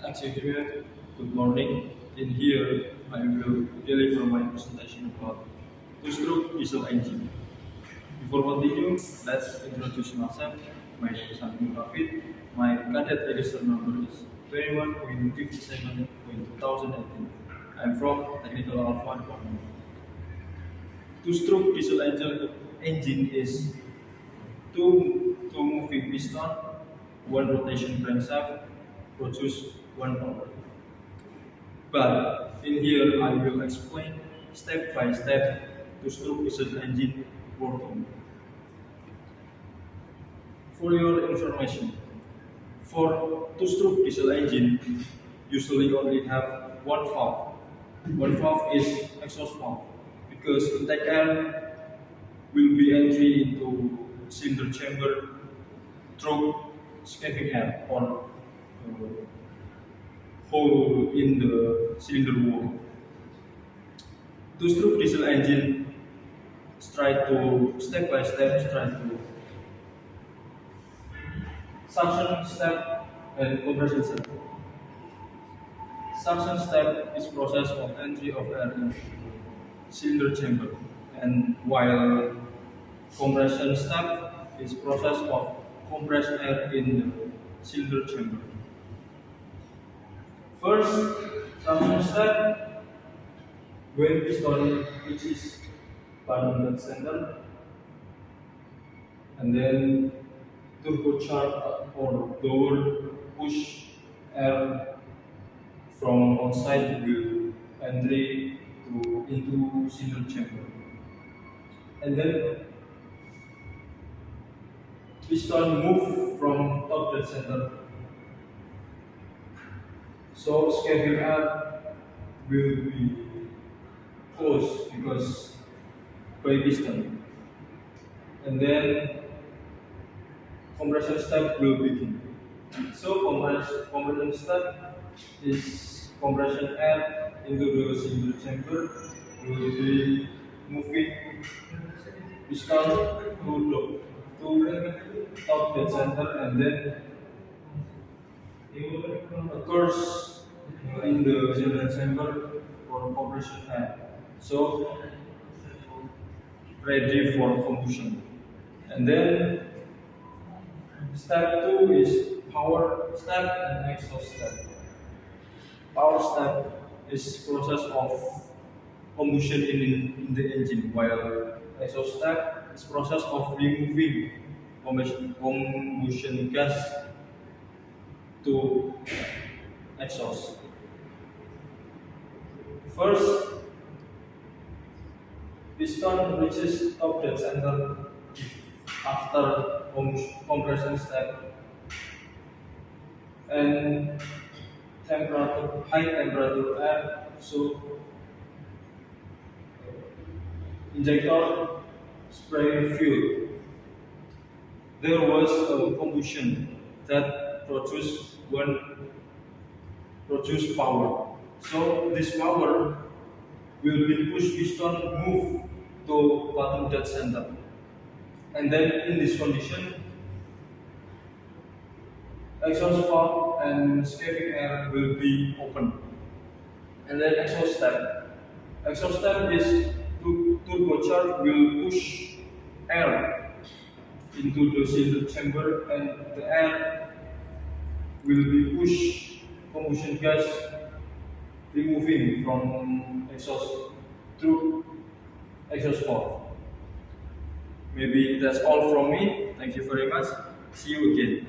Executive, good morning. In here, I will deliver my presentation about two-stroke diesel engine. Before continue, let's introduce myself. My name is Hamid Rafid. My cadet register number is 21.57.2018. I'm from Technical Alpha Department. Two-stroke diesel engine is two moving piston, one rotation crankshaft, produce one power. But in here I will explain step by step two-stroke diesel engine working. For your information, for two-stroke diesel engine usually only have one valve. One valve is exhaust valve because intake air will be entry into cylinder chamber through escaping air or hole in the cylinder wall. Two-stroke diesel engine try to step by step try to suction step and compression step. Suction step is process of entry of air in cylinder chamber, and while compression step is process of compressed air in the cylinder chamber. First, suction step when piston reaches bottom center, and then turbocharge or blower push air from outside will entry into cylinder chamber, and then piston move from top dead center, so escaping air will be closed because by piston, and then compression step will begin. So compression step is compression air into the cylinder chamber will be moving piston to top dead center, and then occurs in the cylinder chamber for compression air. So ready for combustion. And then step 2 is power step and exhaust step. Power step is process of combustion in the engine, while exhaust step is process of removing combustion gas to exhaust. First, piston reaches top dead center after compression step, and high temperature air, so injector spray fuel. There was a combustion that produced power. So this power will be push piston move to bottom dead center, and then in this condition, exhaust valve and escaping air will be open, and then exhaust step. Exhaust step is turbocharge will push air into the cylinder chamber, and the air will be push combustion gas removing from exhaust through exhaust valve. Maybe that's all from me. Thank you very much. See you again.